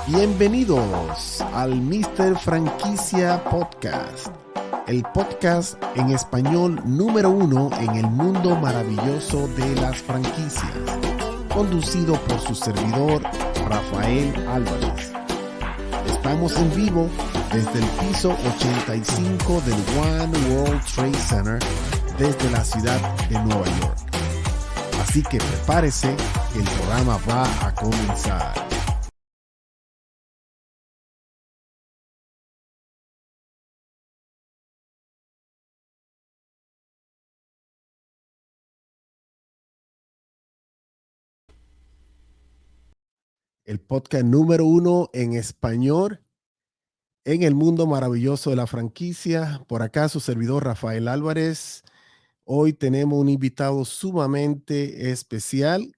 Bienvenidos al Mr. Franquicia Podcast, el podcast en español número 1 en el mundo maravilloso de las franquicias, conducido por su servidor Rafael Álvarez. Estamos en vivo desde el piso 85 del One World Trade Center desde la ciudad de Nueva York. Así que prepárese, que el programa va a comenzar. El podcast número 1 en español en el mundo maravilloso de la franquicia. Por acá su servidor Rafael Álvarez. Hoy tenemos un invitado sumamente especial.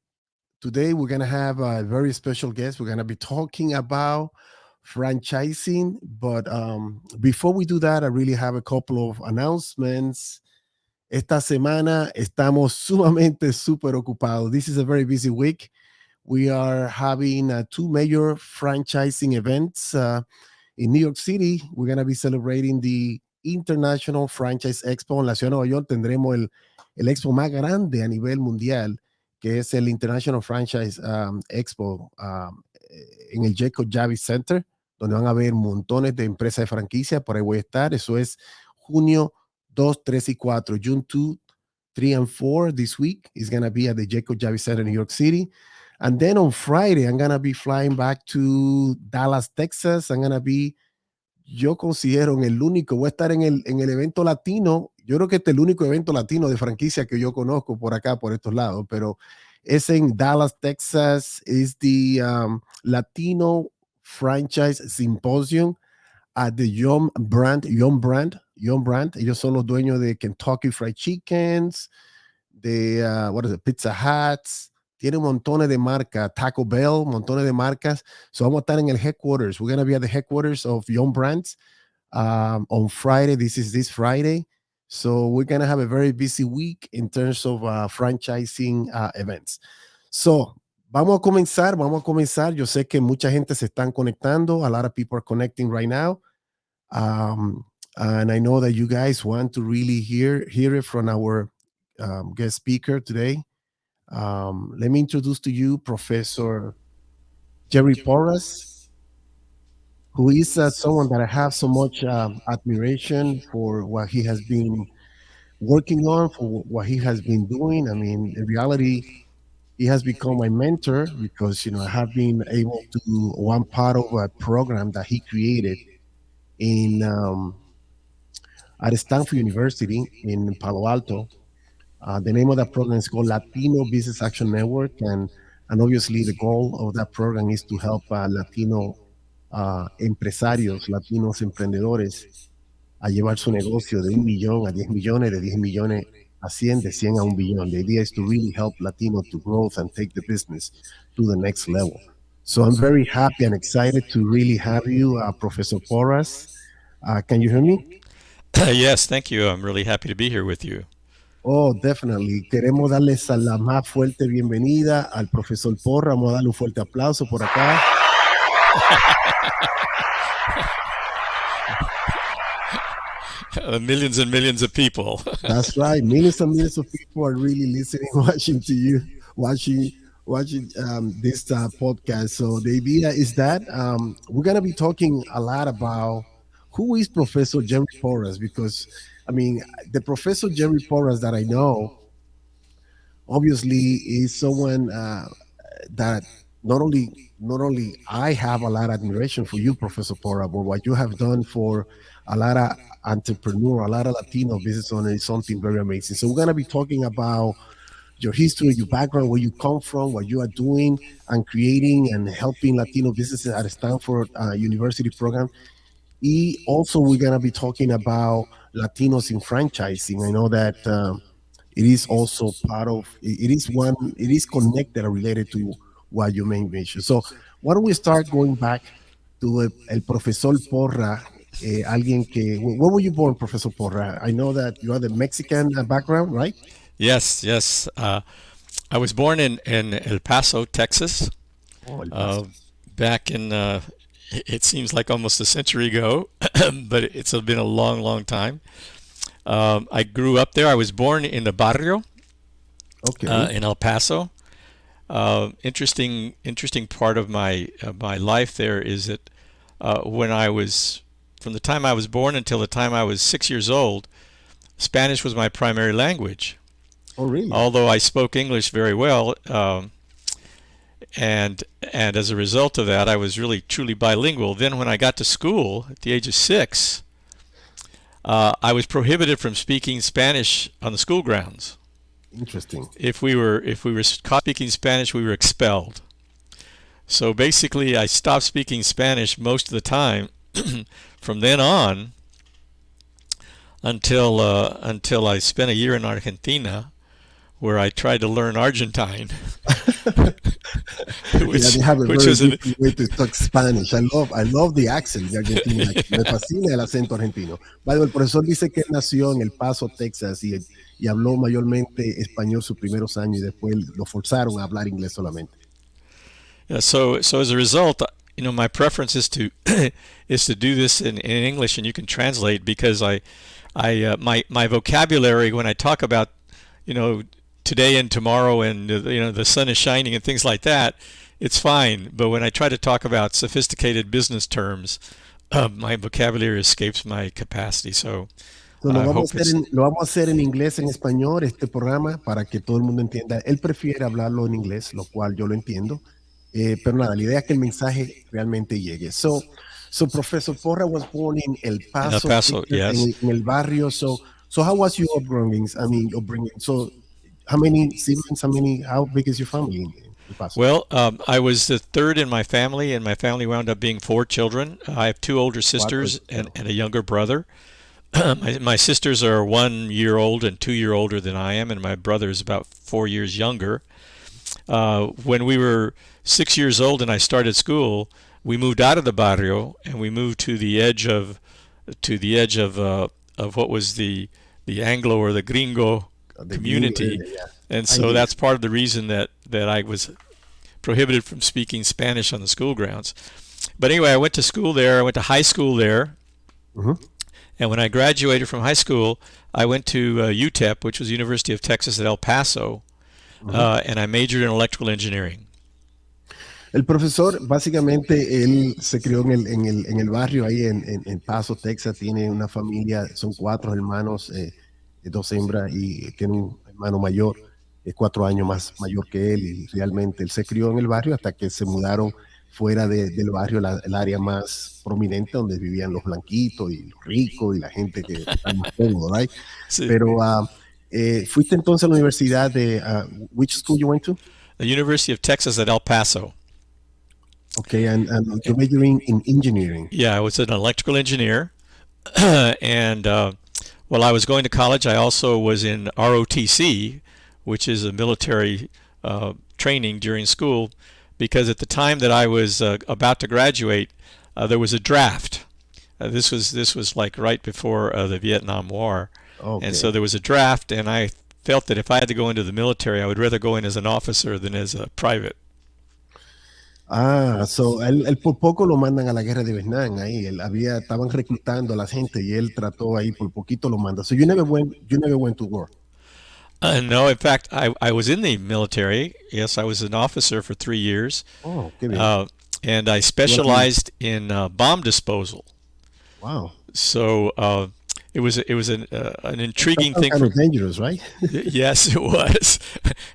Today we're going to have a very special guest. We're going to be talking about franchising. But before we do that, I really have a couple of announcements. Esta semana estamos sumamente super ocupados. This is a very busy week. We are having two major franchising events in New York City. We're going to be celebrating the International Franchise Expo. En la ciudad de Nueva York tendremos el expo más grande a nivel mundial, que es el International Franchise Expo en el Jacob Javits Center, donde van a haber montones de empresas de franquicia. Por ahí voy a estar. Eso es junio 2, 3 y 4. June 2, 3 and 4 this week is going to be at the Jacob Javits Center in New York City. And then on Friday, I'm going to be flying back to Dallas, Texas. Yo considero el único, voy a estar en el evento latino. Yo creo que este es el único evento latino de franquicia que yo conozco por acá, por estos lados, pero es en Dallas, Texas. Es the Latino Franchise Symposium at the Young Brand. Ellos son los dueños de Kentucky Fried Chickens, de Pizza Huts. Tiene montones de marcas, Taco Bell, montones de marcas. So vamos a estar en el headquarters. We're going to be at the headquarters of Young Brands on Friday. This Friday. So we're going to have a very busy week in terms of franchising events. So vamos a comenzar. Yo sé que mucha gente se están conectando. A lot of people are connecting right now. And I know that you guys want to really hear it from our guest speaker today. Let me introduce to you Professor Jerry Porras, who is someone that I have so much admiration for what he has been working on, for what he has been doing. I mean, in reality, he has become my mentor because, I have been able to do one part of a program that he created at Stanford University in Palo Alto. The name of that program is called Latino Business Action Network, and obviously the goal of that program is to help Latino empresarios, latinos emprendedores, a llevar su negocio de 1 millón a 10 millones, de 10 millones a 100, de 100 a 1 billón. The idea is to really help Latino to grow and take the business to the next level. So I'm very happy and excited to really have you, Professor Porras. Can you hear me? Yes, thank you. I'm really happy to be here with you. Oh, definitely. Queremos darles a la más fuerte bienvenida al profesor Porra. Vamos a darle un fuerte aplauso por acá. Millions and millions of people. That's right. Millions and millions of people are really listening, watching to you, watching this podcast. So the idea is that we're going to be talking a lot about who is Professor Jerry Porras, because the Professor Jerry Porras that I know, obviously, is someone that not only I have a lot of admiration for you, Professor Porras, but what you have done for a lot of entrepreneurs, a lot of Latino business owners is something very amazing. So we're going to be talking about your history, your background, where you come from, what you are doing and creating and helping Latino businesses at Stanford University program. And also, we're going to be talking about Latinos in franchising. I know that it is also part of, it is connected or related to what you may mention. So why don't we start going back to el Profesor Porra, alguien que, where were you born, Professor Porra? I know that you are the Mexican background, right? Yes. I was born in El Paso, Texas. Oh, El Paso. back in, it seems like almost a century ago, but it's been a long, long time. I grew up there. I was born in the barrio Okay. in El Paso. Interesting part of my life there is that when I was, from the time I was born until the time I was 6 years old, Spanish was my primary language. Oh, really? Although I spoke English very well, and as a result of that, I was really truly bilingual. Then when I got to school at the age of 6, I was prohibited from speaking Spanish on the school grounds. Interesting. If we were caught speaking Spanish, we were expelled. So basically, I stopped speaking Spanish most of the time from then on until I spent a year in Argentina, where I tried to learn Argentine, Yeah, they have a which very was an different way to talk Spanish. I love the accent de Argentina. Me fascina el acento argentino. Bueno, el profesor dice que él nació en El Paso, Texas, y habló mayormente español sus primeros años y después lo forzaron a hablar inglés solamente. Yeah, so as a result, my preference is to is to do this in English, and you can translate, because my vocabulary when I talk about, today and tomorrow, and the sun is shining and things like that, it's fine. But when I try to talk about sophisticated business terms, my vocabulary escapes my capacity. So So, I hope it's lo vamos a hacer en inglés, en español, este programa, para que todo el mundo entienda. Él prefiere hablarlo en inglés, lo cual yo lo entiendo. Pero nada, la idea es que el mensaje realmente llegue. So Professor Porras was born in El in El Paso, Paso. Texas, Yes. en el barrio. So how was your upbringing? I mean, upbringing. So how many siblings? How big is your family in El Paso? Well, I was the third in my family, and my family wound up being 4 children. I have 2 older Cuatro. sisters and a younger brother. My sisters are 1 year old and 2 year older than I am, and my brother is about 4 years younger. When we were 6 years old and I started school, we moved out of the barrio and we moved to the edge of what was the Anglo or the Gringo The gringo community, area, yeah. and I so hear that's part of the reason that I was prohibited from speaking Spanish on the school grounds. But anyway, I went to school there. I went to high school there. you. And when I graduated from high school, I went to UTEP, which was University of Texas at El Paso, and I majored in electrical engineering. El profesor, básicamente, él se crió en el barrio ahí en Paso, Texas. Tiene una familia, son 4 hermanos, 2 hembras, y tiene un hermano mayor, 4 años más mayor que él. Y realmente él se crió en el barrio hasta que se mudaron fuera del barrio, el área más prominente donde vivían los blanquitos y los ricos y la gente que está más cómodo, right? Sí. Pero fuiste entonces a la universidad de, which school you went to? The University of Texas at El Paso. Okay, and you're majoring in engineering. Yeah, I was an electrical engineer, and while I was going to college, I also was in ROTC, which is a military training during school, because at the time that I was about to graduate, there was a draft. This was like right before the Vietnam War, Okay. and so there was a draft, and I felt that if I had to go into the military, I would rather go in as an officer than as a private. So él por poco lo mandan a la guerra de Vietnam ahí. Estaban reclutando a la gente y él trató ahí, por poquito lo manda. So you never went to war. No, in fact, I was in the military. Yes, I was an officer for 3 years, Oh, qué bien. and I specialized in bomb disposal. Wow. So it was an intriguing That's thing kind for of dangerous, right? Yes, it was.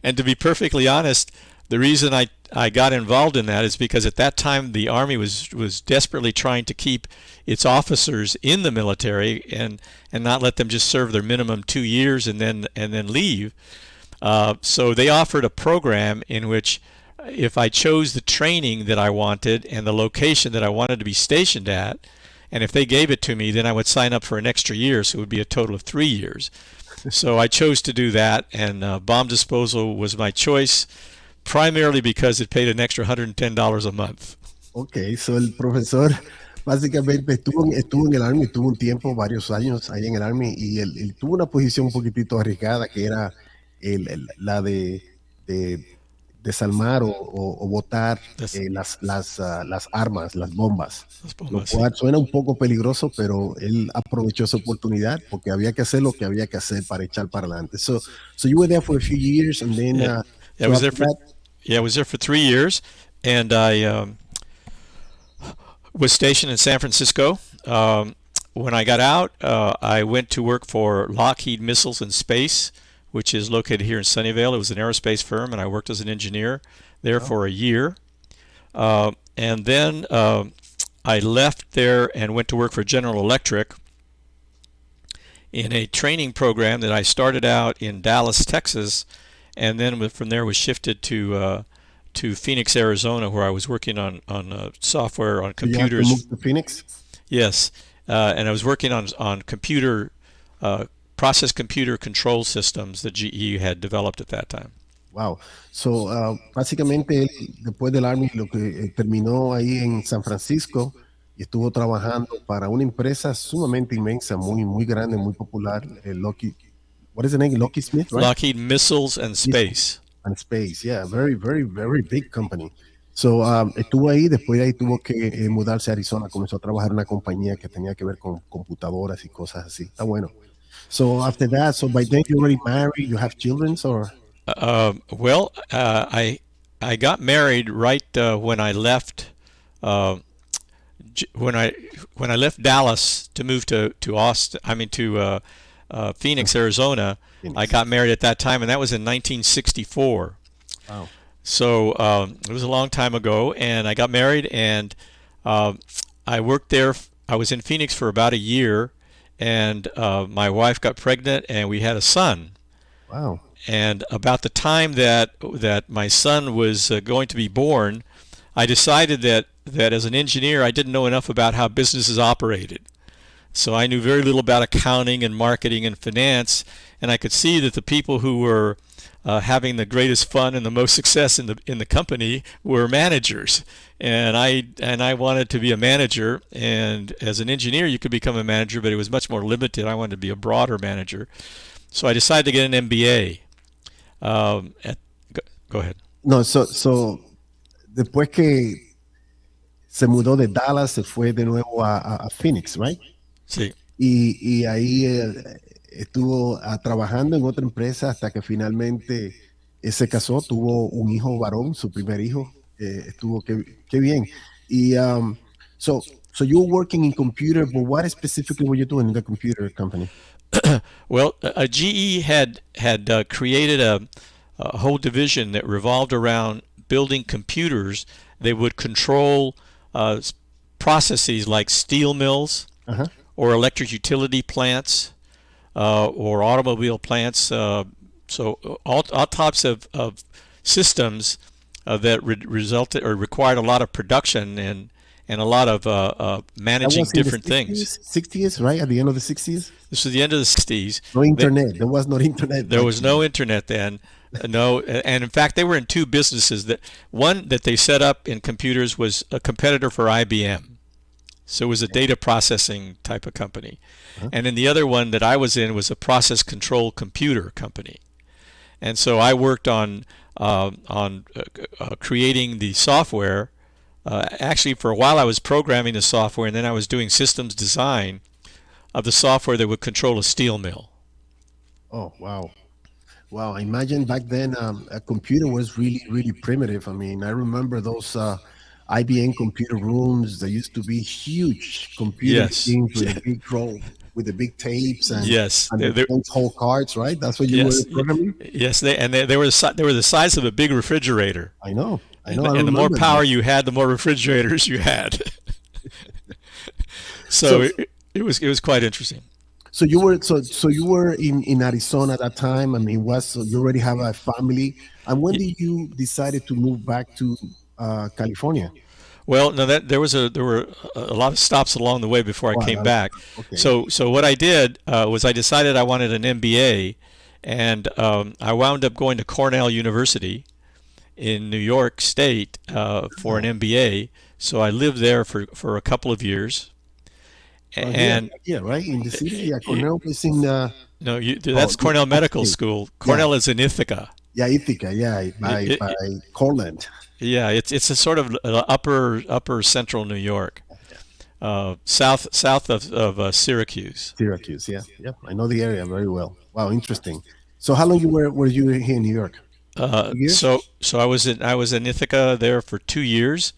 And to be perfectly honest, the reason I got involved in that is because at that time the Army was desperately trying to keep its officers in the military and not let them just serve their minimum 2 years and then leave. So they offered a program in which if I chose the training that I wanted and the location that I wanted to be stationed at, and if they gave it to me, then I would sign up for an extra year, so it would be a total of 3 years. So I chose to do that, and bomb disposal was my choice, primarily because it paid an extra $110 a month. Okay, so el profesor básicamente estuvo en el Army, tuvo un tiempo, varios años ahí en el Army, y él tuvo una posición un poquitito arriesgada, que era la de desarmar o botar That's, las armas, las bombas, that's lo bombas, sí. cual suena un poco peligroso, pero él aprovechó esa oportunidad porque había que hacer lo que había que hacer para echar para adelante. So you were there for a few years, and then Yeah, I so was there after for that, yeah, I was there for 3 years, and I was stationed in San Francisco. When I got out, I went to work for Lockheed Missiles and Space, which is located here in Sunnyvale. It was an aerospace firm, and I worked as an engineer there oh, for a year. And then I left there and went to work for General Electric in a training program that I started out in Dallas, Texas, and then from there was shifted to Phoenix, Arizona, where I was working on software on so you have to move computers. to Phoenix. Yes, and I was working on computer process computer control systems that GE had developed at that time. Wow. So, básicamente, él, después del Army, lo que terminó ahí en San Francisco y estuvo trabajando para una empresa sumamente inmensa, muy, muy grande, muy popular, Lockheed. What is the name? Lockheed Smith, right? Lockheed Missiles and Missile Space. and Space. Yeah, very, very, very big company. So, estuvo ahí, después de ahí tuvo que mudarse a Arizona, comenzó a trabajar en una compañía que tenía que ver con computadoras y cosas así. Está bueno. So, after that, so by then you already married, you have children, or? I got married right when I left uh, when I left Dallas to move to Austin. I mean to Phoenix, Arizona. I Phoenix. got married at that time, and that was in 1964. Wow. So it was a long time ago, and I got married, and I worked there. I was in Phoenix for about a year, and my wife got pregnant, and we had a son. Wow. And about the time that my son was going to be born, I decided that as an engineer, I didn't know enough about how businesses operated. So I knew very little about accounting and marketing and finance, and I could see that the people who were having the greatest fun and the most success in the company were managers. And I wanted to be a manager. And as an engineer, you could become a manager, but it was much more limited. I wanted to be a broader manager. So I decided to get an MBA. Go ahead. No, so después que se mudó de Dallas, se fue de nuevo a Phoenix, right? Sí. Y ahí estuvo trabajando en otra empresa hasta que finalmente se casó, tuvo un hijo varón, su primer hijo. Estuvo, qué bien. Y so you were working in computer, but what specifically were you doing in the computer company? Well, GE had created a whole division that revolved around building computers that would control processes like steel mills Uh-huh. or electric utility plants or automobile plants. So all types of systems that resulted or required a lot of production and a lot of That managing was in the different things. 60s, right? At the end of the 60s? This was the end of the 60s. No internet. There was no internet. There back was then. no internet then. No, and in fact, they were in two businesses. That one that they set up in computers was a competitor for IBM, so it was a data processing type of company. Uh-huh. And then the other one that I was in was a process control computer company. And so I worked on creating the software. Actually, for a while I was programming the software, and then I was doing systems design of the software that would control a steel mill. Oh, wow. Wow. Imagine back then a computer was really, really primitive. I mean, I remember those IBM computer rooms. There used to be huge computer Yes. machines with a big roll, with the big tapes Yes. and the punch hole cards, right? That's what you were Yes. programming? Yes. They were the size of a big refrigerator. I know. I And, know. I and the more remember power that. you had, the more refrigerators you had. So So, it was quite interesting. so you were in Arizona at that time. I mean, was so you already have a family. And when did you decided to move back to California? Well, no, that there were a lot of stops along the way before I Oh, a came lot of back. stuff. Okay. So what I did was I decided I wanted an MBA, and I wound up going to Cornell University in New York State for an Oh, MBA. So I lived there for a couple of years, here, and yeah, right in the city. Yeah, y- Cornell is in. no, Oh, that's Cornell Medical upstate. School. Yeah. Cornell is in Ithaca. Yeah, Ithaca. Yeah, by Cortland. Yeah, it's a sort of upper central New York, Yeah, south of Syracuse. Syracuse. Yeah, yeah. I know the area very well. Wow, interesting. So, how long were you here in New York? 2 years. So I was in Ithaca there for 2 years,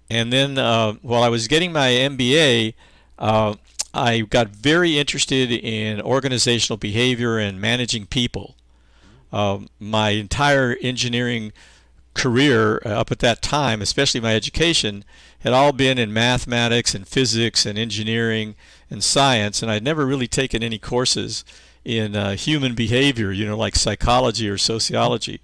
and then while I was getting my MBA, uh, I got very interested in organizational behavior and managing people. My entire engineering career up at that time, especially my education, had all been in mathematics and physics and engineering and science, and I'd never really taken any courses in human behavior, like psychology or sociology.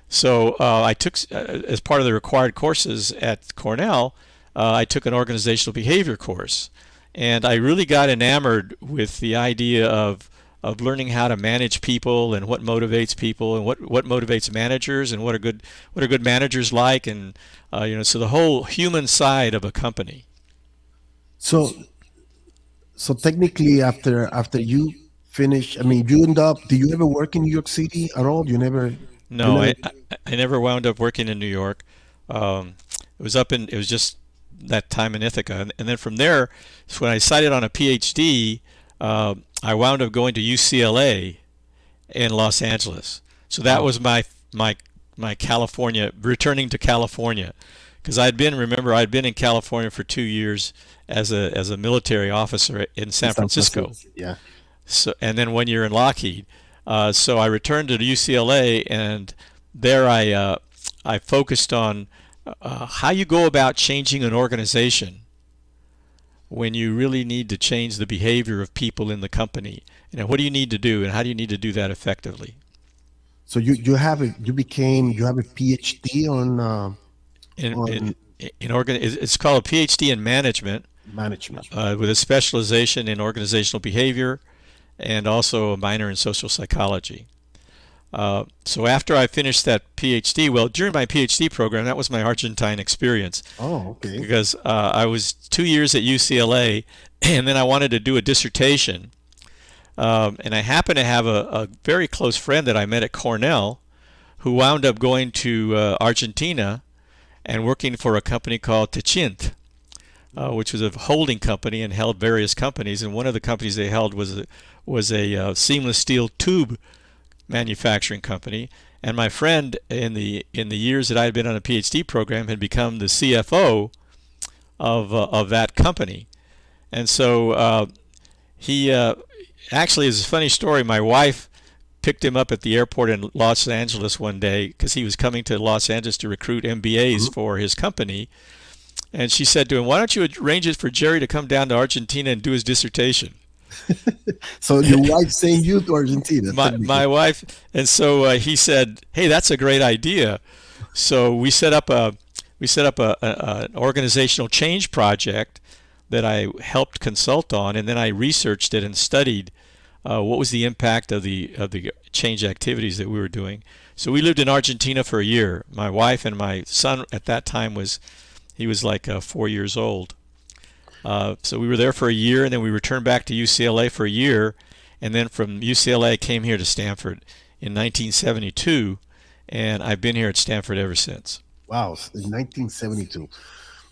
So I took, as part of the required courses at Cornell, I took an organizational behavior course, and I really got enamored with the idea of learning how to manage people and what motivates people and what motivates managers and what are good managers like, and so the whole human side of a company. So, so technically, after you finish, I mean, you end up. Do you ever work in New York City at all? You No, never. I never wound up working in New York. Um, it was just that time in Ithaca, and then from there, so when I decided on a PhD, I wound up going to UCLA in Los Angeles. So that Wow, was my California, returning to California, because I'd been in California for 2 years as a military officer in in San San Francisco. Francisco. Yeah. So, and then 1 year in Lockheed. So I returned to UCLA, and there I focused on how you go about changing an organization when you really need to change the behavior of people in the company. What do you need to do, and how do you need to do that effectively? So you have a PhD In in, on it's called a PhD in management, management. with a specialization in organizational behavior and also a minor in social psychology. So after I finished that PhD, well, during my PhD program, that was my Argentine experience, Oh, okay. because I was 2 years at UCLA, and then I wanted to do a dissertation. And I happened to have a very close friend that I met at Cornell who wound up going to Argentina and working for a company called Techint, which was a holding company and held various companies. And one of the companies they held was a seamless steel tube manufacturing company. And my friend, in the years that I had been on a PhD program, had become the CFO of that company. And so he actually, is a funny story. My wife picked him up at the airport in Los Angeles one day because he was coming to Los Angeles to recruit MBAs Mhm. for his company. And she said to him, "Why don't you arrange it for Jerry to come down to Argentina and do his dissertation?" So your wife sent you to Argentina, My technically. wife, and so he said, "Hey, that's a great idea." So an organizational change project that I helped consult on, and then I researched it and studied what was the impact of the change activities that we were doing. So we lived in Argentina for a year. My wife and my son at that time he was like 4 years old. So we were there for a year, and then we returned back to UCLA for a year, and then from UCLA I came here to Stanford in 1972, and I've been here at Stanford ever since. Wow, in 1972.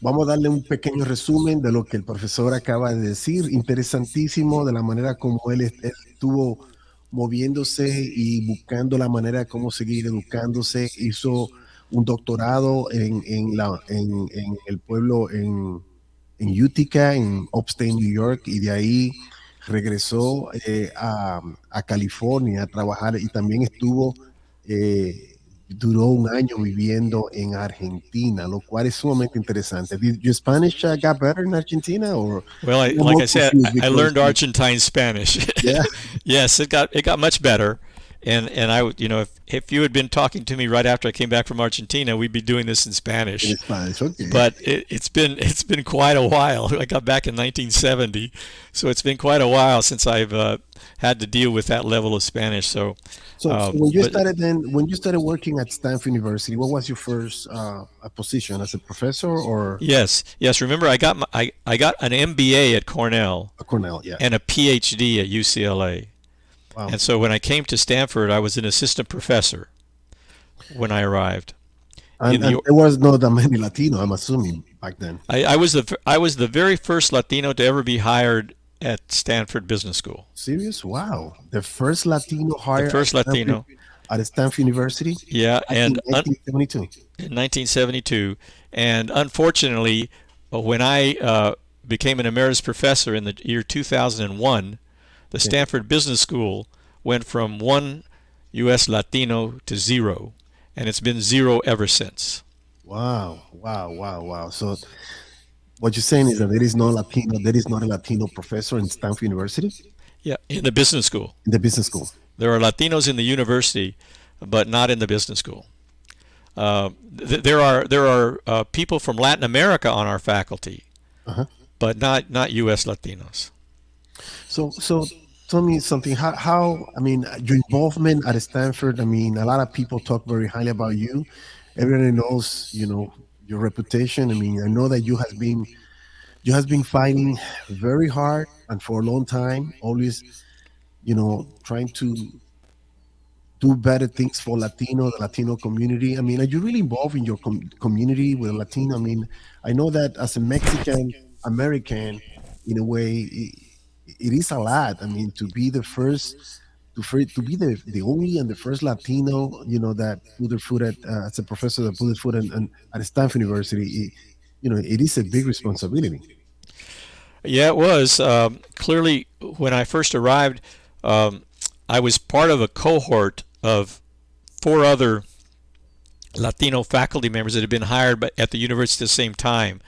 Vamos a darle un pequeño resumen de lo que el profesor acaba de decir. Interesantísimo de la manera como él estuvo moviéndose y buscando la manera de cómo seguir educándose. Hizo un doctorado en el pueblo, en Utica, en Upstate New York, y de ahí regresó a California a trabajar, y también duró un año viviendo en Argentina, lo cual es sumamente interesante. Did your Spanish got better in Argentina, or Well, I'm like more I said, confused I because learned Argentine Spanish. yeah, Yes, it got much better, and if you had been talking to me right after I came back from Argentina, we'd be doing this in in Spanish. Spanish, okay. But it's been quite a while. I got back in 1970, so it's been quite a while since I've had to deal with that level of Spanish. So, So when you but started when you started working at Stanford University, what was your first position, as a professor or yes, yes. Remember, I got an MBA at Cornell a Cornell? Yeah. and a PhD at UCLA. Wow. And so when I came to Stanford, I was an assistant professor. when I arrived. In And the there was not that many Latino, I'm assuming, back then. I was the very first Latino to ever be hired at Stanford Business School. Serious? Wow. The first Latino The hired first Latino, at Stanford University yeah, back in 1972. in 1972. And unfortunately, when I became an emeritus professor in the year 2001, the Okay. Stanford Business School went from one U.S. Latino to zero, and it's been zero ever since. Wow. Wow. Wow. Wow. So what you're saying is that there is no Latino, there is not a Latino professor in Stanford University Yeah, in the business school. in the business school. There are Latinos in the university, but not in the business school. There are people from Latin America on our faculty, Uh-huh. but not U.S. Latinos. So tell me something. How I mean, your involvement at Stanford. I mean, a lot of people talk very highly about you. Everybody knows, your reputation. I mean, I know that you has been fighting very hard and for a long time, always, trying to do better things for the Latino community. I mean, are you really involved in your community with Latino? I mean, I know that as a Mexican American, in a way, it is a lot. I mean, to be the first, to be the only and the first Latino, that put their foot as a professor that put their foot at Stanford University, it is a big responsibility. Yeah, it was. Clearly, when I first arrived, um, I was part of a cohort of four other Latino faculty members that had been hired at the university at the same time.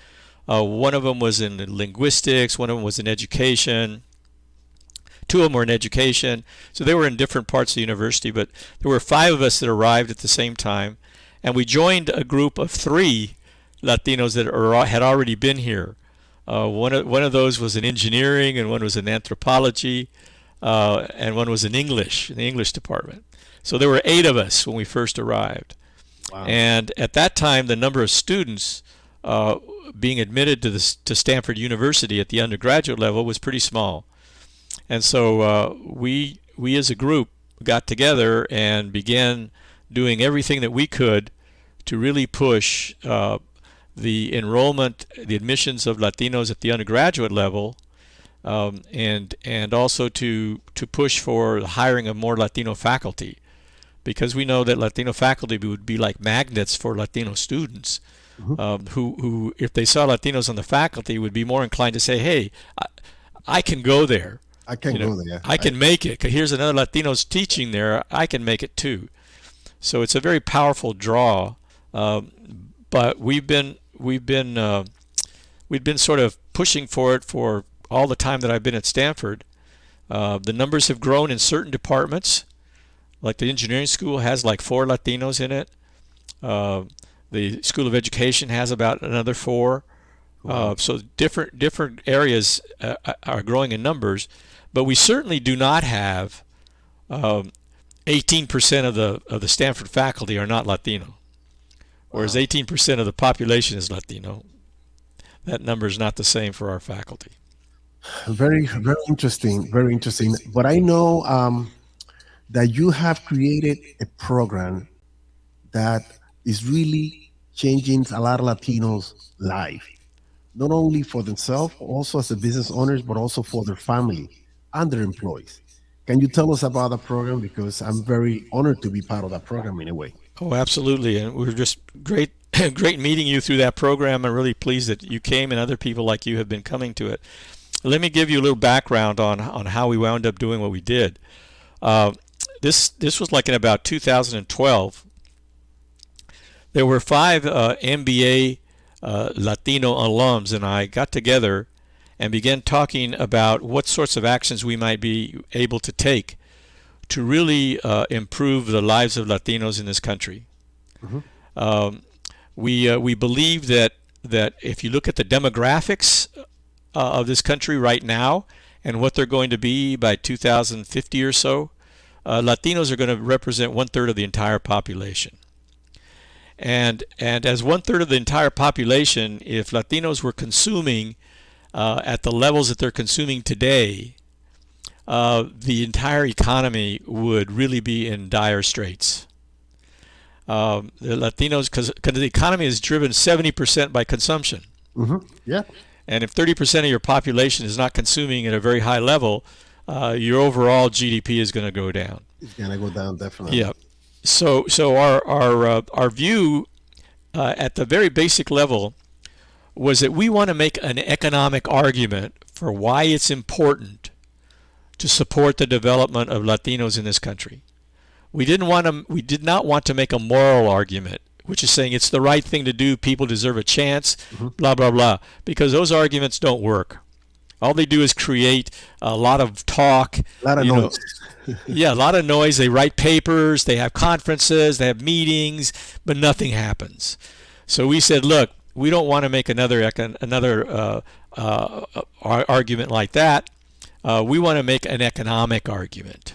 One of them was in linguistics, one of them was in education, two of them were in education. So they were in different parts of the university, but there were five of us that arrived at the same time. And we joined a group of three Latinos that had already been here. One of those was in engineering, and one was in anthropology, and one was in English, in the English department. So there were eight of us when we first arrived. Wow. And at that time, the number of students being admitted to Stanford University at the undergraduate level was pretty small. And so we as a group got together and began doing everything that we could to really push the enrollment, the admissions of Latinos at the undergraduate level, and also to push for the hiring of more Latino faculty, because we know that Latino faculty would be like magnets for Latino students, who if they saw Latinos on the faculty would be more inclined to say, hey, I can go there. I can go there. I can make it. Here's another Latino's teaching there. I can make it too. So it's a very powerful draw. But we've been sort of pushing for it for all the time that I've been at Stanford. The numbers have grown in certain departments, like the engineering school has like 4 Latinos in it. The School of Education has about another 4. So different areas are growing in numbers, but we certainly do not have 18% of the Stanford faculty are not Latino, whereas 18% of the population is Latino. That number is not the same for our faculty. Very, very interesting. Very interesting. But I know that you have created a program that is really changing a lot of Latinos' life, not only for themselves, also as a business owners, but also for their family and their employees. Can you tell us about the program? Because I'm very honored to be part of that program in a way. Oh, absolutely. And we're just great great meeting you through that program. I'm really pleased that you came and other people like you have been coming to it. Let me give you a little background on how we wound up doing what we did. This was like in about 2012. There were 5 MBA Latino alums and I got together and began talking about what sorts of actions we might be able to take to really improve the lives of Latinos in this country. We believe that if you look at the demographics of this country right now and what they're going to be by 2050 or so, Latinos are going to represent 1/3 of the entire population. And as 1/3 of the entire population, if Latinos were consuming at the levels that they're consuming today, the entire economy would really be in dire straits. The Latinos, because the economy is driven 70% by consumption. Yeah. And if 30% of your population is not consuming at a very high level, your overall GDP is going to go down. It's going to go down, definitely. Yeah. So our view at the very basic level was that we want to make an economic argument for why it's important to support the development of Latinos in this country. We did not want to make a moral argument, which is saying it's the right thing to do, people deserve a chance, blah, blah, blah, because those arguments don't work. All they do is create a lot of talk. A lot of noise. Yeah, a lot of noise. They write papers, they have conferences, they have meetings, but nothing happens. So we said, look, we don't want to make another argument like that. We want to make an economic argument.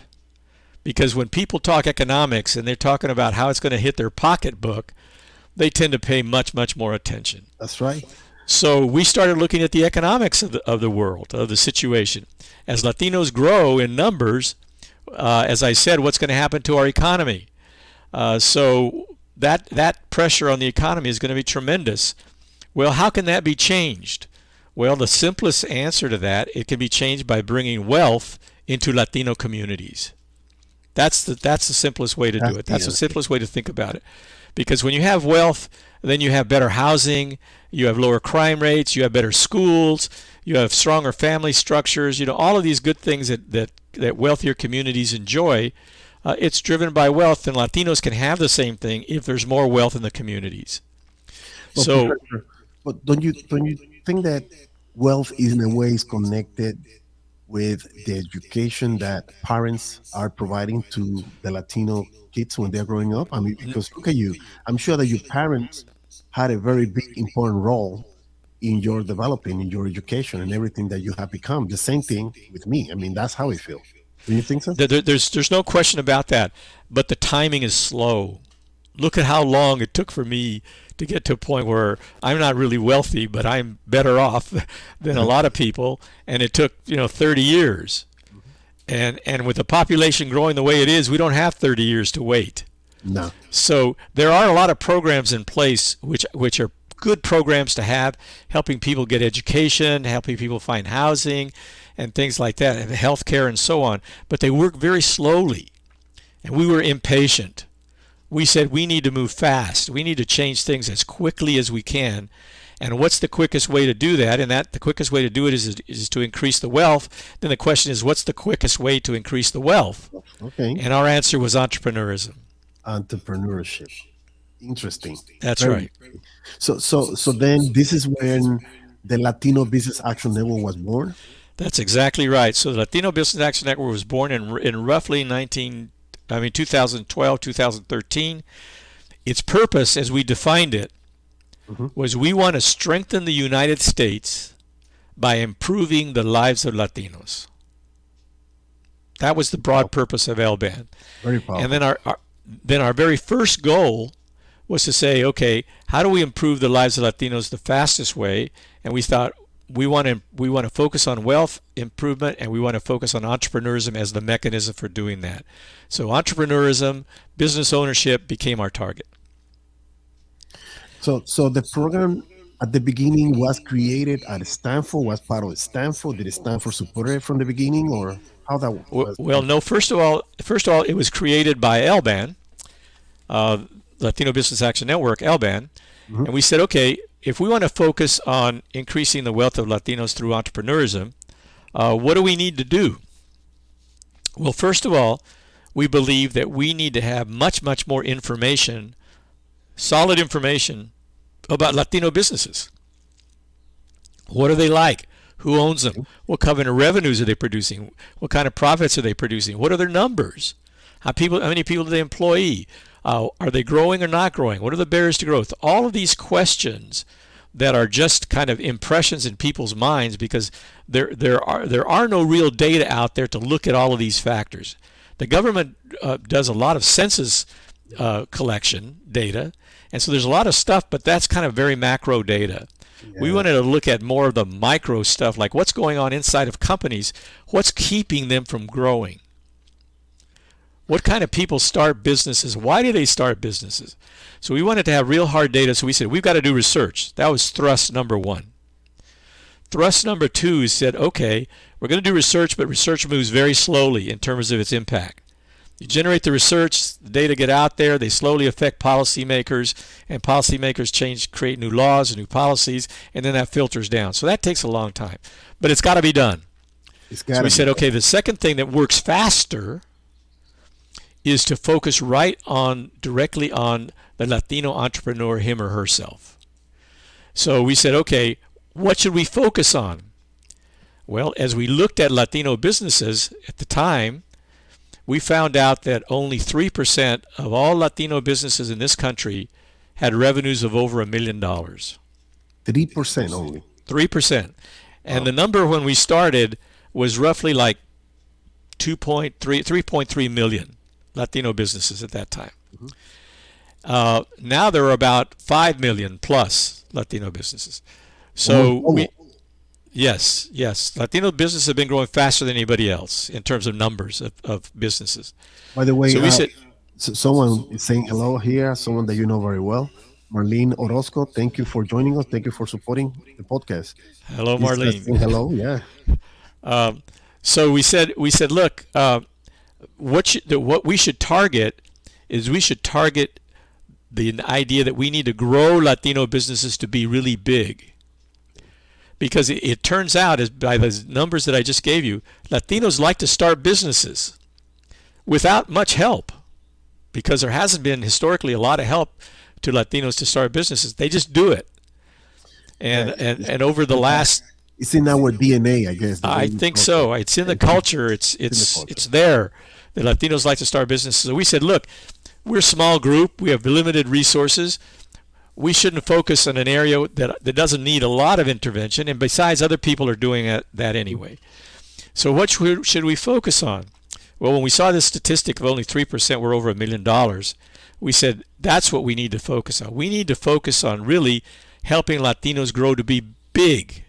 Because when people talk economics and they're talking about how it's going to hit their pocketbook, they tend to pay much, much more attention. That's right. So we started looking at the economics of the world, of the situation. As Latinos grow in numbers, as I said, what's going to happen to our economy? So that pressure on the economy is going to be tremendous. Well, how can that be changed? Well, the simplest answer to that, it can be changed by bringing wealth into Latino communities. That's the simplest way to do it. That's the simplest way to think about it. Because when you have wealth, then you have better housing, you have lower crime rates, you have better schools, you have stronger family structures, all of these good things that wealthier communities enjoy. It's driven by wealth, and Latinos can have the same thing if there's more wealth in the communities. Well, but don't you think that wealth in a way is connected with the education that parents are providing to the Latino kids when they're growing up? I mean, because look at you. I'm sure that your parents had a very big, important role in your developing, in your education, and everything that you have become. The same thing with me. I mean, that's how I feel. Do you think so? There's no question about that, but the timing is slow. Look at how long it took for me to get to a point where I'm not really wealthy, but I'm better off than a lot of people, and it took 30 years. And with the population growing the way it is, we don't have 30 years to wait. No. So there are a lot of programs in place which are good programs to have, helping people get education, helping people find housing, and things like that, and healthcare and so on. But they work very slowly, and we were impatient. We said we need to move fast. We need to change things as quickly as we can. And what's the quickest way to do that? And the quickest way to do it is to increase the wealth. Then the question is, what's the quickest way to increase the wealth? Okay. And our answer was entrepreneurism. Entrepreneurship. Interesting. That's right. So then this is when the Latino Business Action Network was born? That's exactly right. So the Latino Business Action Network was born in roughly 2012, 2013. Its purpose, as we defined it, was we want to strengthen the United States by improving the lives of Latinos. That was the broad purpose of LBAN. Very powerful. And then our very first goal was to say, okay, how do we improve the lives of Latinos the fastest way? And we thought we want to focus on wealth improvement, and we want to focus on entrepreneurism as the mechanism for doing that. So entrepreneurism, business ownership became our target. So the program at the beginning was created at Stanford, was part of Stanford. Did Stanford support it from the beginning, or how that was? Well, no. First of all, it was created by LBAN, Latino Business Action Network, LBAN, and we said, okay, if we want to focus on increasing the wealth of Latinos through entrepreneurism, what do we need to do? Well, first of all, we believe that we need to have much, much more information, solid information about Latino businesses. What are they like? Who owns them? What kind of revenues are they producing? What kind of profits are they producing? What are their numbers? How many people do they employ? Are they growing or not growing? What are the barriers to growth? All of these questions that are just kind of impressions in people's minds, because there are no real data out there to look at all of these factors. The government does a lot of census collection data, and so there's a lot of stuff, but that's kind of very macro data. Yeah. We wanted to look at more of the micro stuff, like what's going on inside of companies, what's keeping them from growing. What kind of people start businesses? Why do they start businesses? So we wanted to have real hard data, so we said, we've got to do research. That was thrust number one. Thrust number two said, okay, we're going to do research, but research moves very slowly in terms of its impact. You generate the research, the data get out there, they slowly affect policymakers, and policymakers create new laws and new policies, and then that filters down. So that takes a long time, but it's got to be done. So we said, okay, the second thing that works faster is to focus directly on the Latino entrepreneur, him or herself. So we said, okay, what should we focus on? Well, as we looked at Latino businesses at the time, we found out that only 3% of all Latino businesses in this country had revenues of over $1 million. 3% only. 3%. And the number when we started was roughly like 3.3 million Latino businesses at that time. Now there are about 5 million plus Latino businesses. So yes, Latino businesses have been growing faster than anybody else in terms of numbers of businesses. By the way, so we said, someone is saying hello here, someone that you know very well, Marlene Orozco. Thank you for joining us. Thank you for supporting the podcast. Hello, Marlene. Hello, yeah. So we said, look, what we should target is the idea that we need to grow Latino businesses to be really big. Because it turns out, as by the numbers that I just gave you, Latinos like to start businesses without much help, because there hasn't been historically a lot of help to Latinos to start businesses. They just do it. And over the last, it's in our DNA, I guess. I think so. It's in the culture. It's there. The Latinos like to start businesses. So we said, look, we're a small group. We have limited resources. We shouldn't focus on an area that doesn't need a lot of intervention. And besides, other people are doing that anyway. So what should we focus on? Well, when we saw this statistic of only 3% were over $1 million, we said that's what we need to focus on. We need to focus on really helping Latinos grow to be big.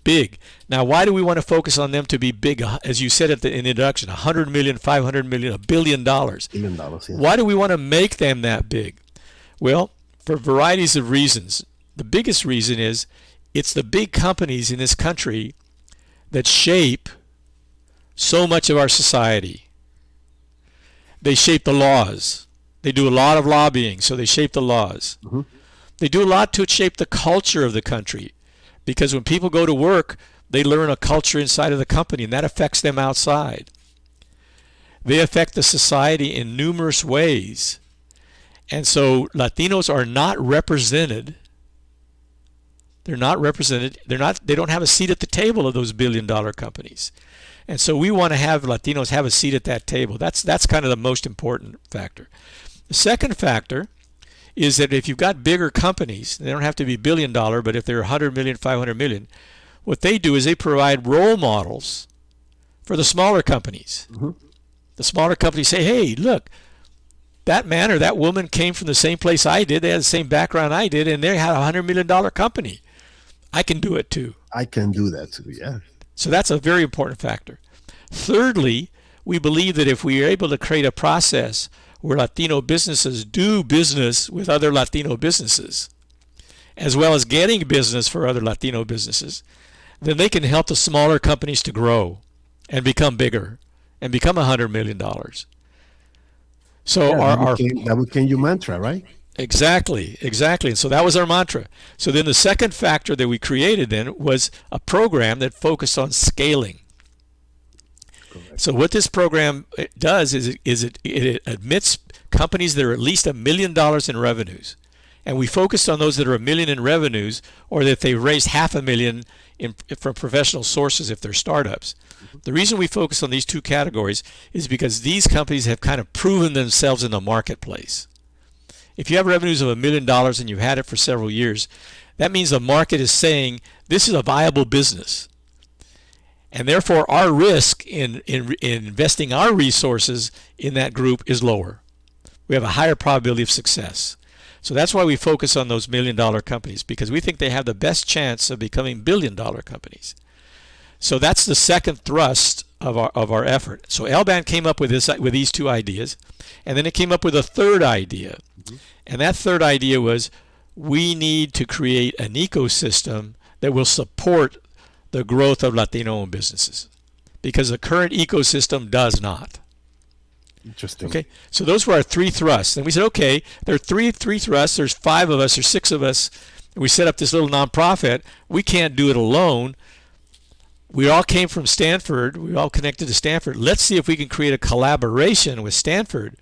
Big. Now, why do we want to focus on them to be big? As you said in the introduction, 100 million, 500 million, $1 billion. $1 billion, yeah. Why do we want to make them that big? Well, for varieties of reasons. The biggest reason is it's the big companies in this country that shape so much of our society. They shape the laws. They do a lot of lobbying, so they shape the laws. They do a lot to shape the culture of the country, because when people go to work, they learn a culture inside of the company, and that affects them outside. They affect the society in numerous ways. And so Latinos are not represented. They're not represented. They don't have a seat at the table of those billion-dollar companies. And so we want to have Latinos have a seat at that table. That's kind of the most important factor. The second factor is that if you've got bigger companies, they don't have to be billion-dollar, but if they're 100 million, 500 million, what they do is they provide role models for the smaller companies. The smaller companies say, hey, look, that man or that woman came from the same place I did. They had the same background I did, and they had a $100 million company. I can do it too. I can do that too, yeah. So that's a very important factor. Thirdly, we believe that if we are able to create a process where Latino businesses do business with other Latino businesses, as well as getting business for other Latino businesses, then they can help the smaller companies to grow and become bigger and become $100 million. So that became your mantra, right? Exactly. And so that was our mantra. So then the second factor that we created then was a program that focused on scaling. Correct. So what this program does is it admits companies that are at least $1 million in revenues. And we focused on those that are $1 million in revenues, or that they've raised $500,000 from professional sources if they're startups. The reason we focus on these two categories is because these companies have kind of proven themselves in the marketplace. If you have revenues of $1 million and you've had it for several years, that means the market is saying this is a viable business. And therefore our risk in investing our resources in that group is lower. We have a higher probability of success. So that's why we focus on those $1 million companies, because we think they have the best chance of becoming $1 billion companies. So that's the second thrust our effort. So LBAN came up with these two ideas, and then it came up with a third idea. And that third idea was, we need to create an ecosystem that will support the growth of Latino-owned businesses, because the current ecosystem does not. Interesting. Okay, so those were our three thrusts. And we said, okay, there are three thrusts. There's 5 of us or 6 of us. We set up this little nonprofit. We can't do it alone. We all came from Stanford. We all connected to Stanford. Let's see if we can create a collaboration with Stanford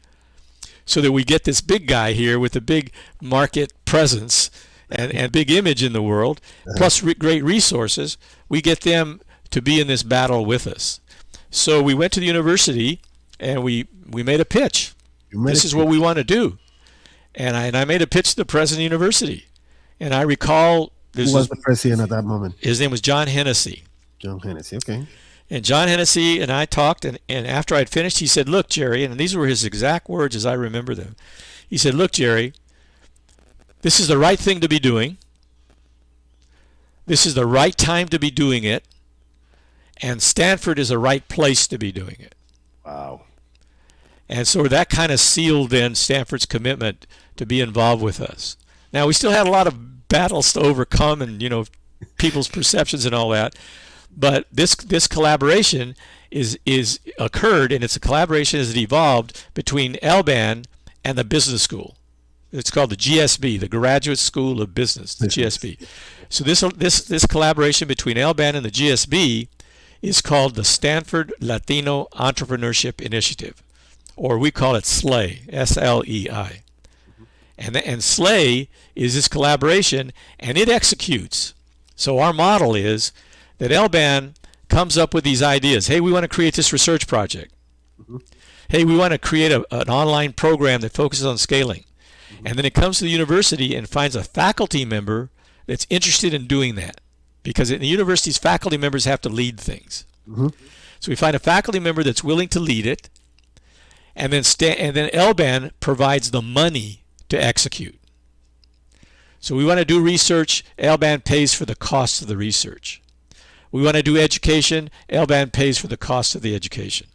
so that we get this big guy here with a big market presence and big image in the world, plus great resources. We get them to be in this battle with us. So we went to the university and we made a pitch. This is what we want to do. And I made a pitch to the president of the university. And I recall... Who was the president at that moment? His name was John Hennessy. John Hennessy, okay. And John Hennessy and I talked, and after I'd finished, he said, look, Jerry, and these were his exact words as I remember them. He said, look, Jerry, this is the right thing to be doing. This is the right time to be doing it. And Stanford is the right place to be doing it. Wow. And so that kind of sealed then Stanford's commitment to be involved with us. Now, we still had a lot of battles to overcome and, people's perceptions and all that. But this collaboration is occurred, and it's a collaboration as it evolved between LBAN and the business school. It's called the GSB, the Graduate School of Business, the GSB. So this collaboration between LBAN and the GSB is called the Stanford Latino Entrepreneurship Initiative, or we call it SLEI, S-L-E-I. And SLEI is this collaboration, and it executes. So our model is that LBAN comes up with these ideas. Hey, we want to create this research project. Hey, we want to create an online program that focuses on scaling. And then it comes to the university and finds a faculty member that's interested in doing that. Because in the universities, faculty members have to lead things. So we find a faculty member that's willing to lead it, and then LBAN provides the money to execute. So we want to do research, LBAN pays for the cost of the research. We want to do education, LBAN pays for the cost of the education.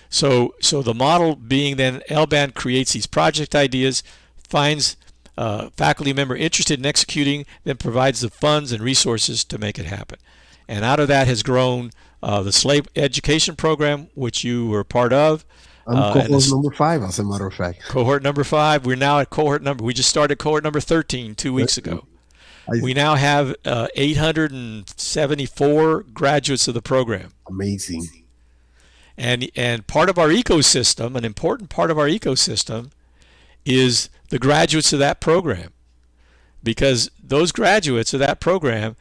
So the model being then LBAN creates these project ideas, finds a faculty member interested in executing, then provides the funds and resources to make it happen. And out of that has grown the SLEI education program, which you were part of. Cohort number 5, as a matter of fact. Cohort number 5. We're now at we just started cohort number 13 2 weeks ago. We now have 874 graduates of the program. Amazing. And part of our ecosystem, an important part of our ecosystem, is the graduates of that program, because those graduates of that program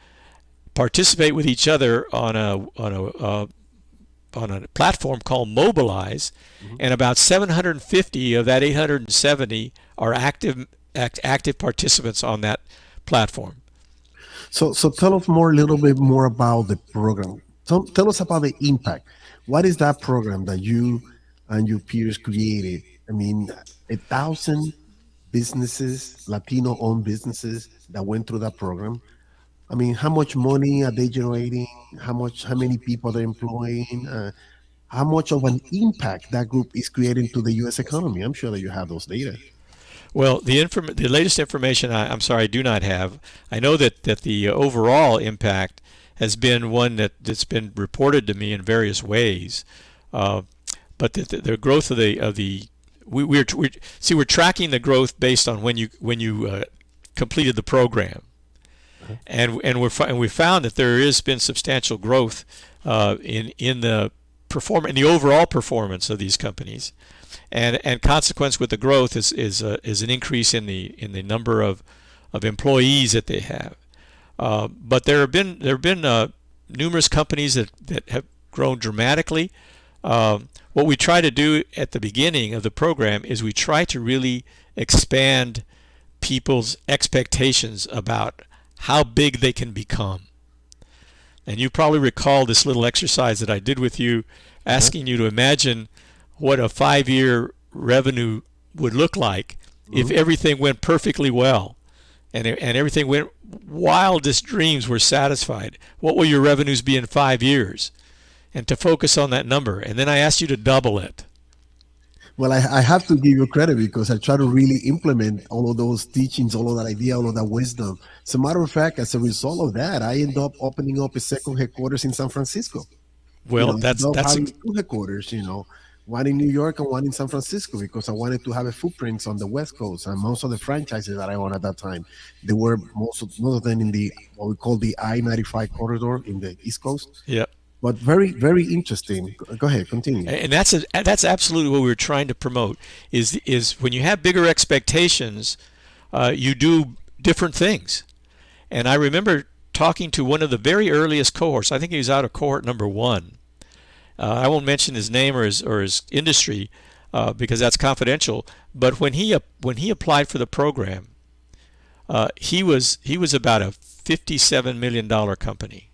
participate with each other on a platform called Mobilize, and about 750 of that 870 are active participants on that platform. So tell us a little bit more about the program. Tell us about the impact. What is that program that you and your peers created? I mean, 1,000 businesses, Latino-owned businesses that went through that program. I mean, how much money are they generating? How many people they're employing? How much of an impact that group is creating to the U.S. economy? I'm sure that you have those data. Well, the latest information, I'm sorry, I do not have. I know that the overall impact has been one that's been reported to me in various ways, but the growth of we're tracking the growth based on when you completed the program, and we found that there has been substantial growth in the overall performance of these companies. And consequence with the growth is an increase in the number of employees that they have. But there have been numerous companies that have grown dramatically. What we try to do at the beginning of the program is we try to really expand people's expectations about how big they can become. And you probably recall this little exercise that I did with you, asking you to imagine what a 5-year revenue would look like if everything went perfectly well and everything went, wildest dreams were satisfied. What will your revenues be in 5 years? and to focus on that number. And then I asked you to double it. Well, I have to give you credit because I try to really implement all of those teachings, all of that idea, all of that wisdom. As a matter of fact, as a result of that, I end up opening up a second headquarters in San Francisco. Well, I ended up having two headquarters, one in New York and one in San Francisco because I wanted to have a footprint on the West Coast. And most of the franchises that I owned at that time, they were most of them in the what we call the I-95 corridor in the East Coast. yeah. But very, very interesting. Go ahead, continue. And that's absolutely what we were trying to promote. Is when you have bigger expectations, you do different things. And I remember talking to one of the very earliest cohorts. I think he was out of cohort number 1. I won't mention his name or his industry because that's confidential. But when he applied for the program, he was about a $57 million company.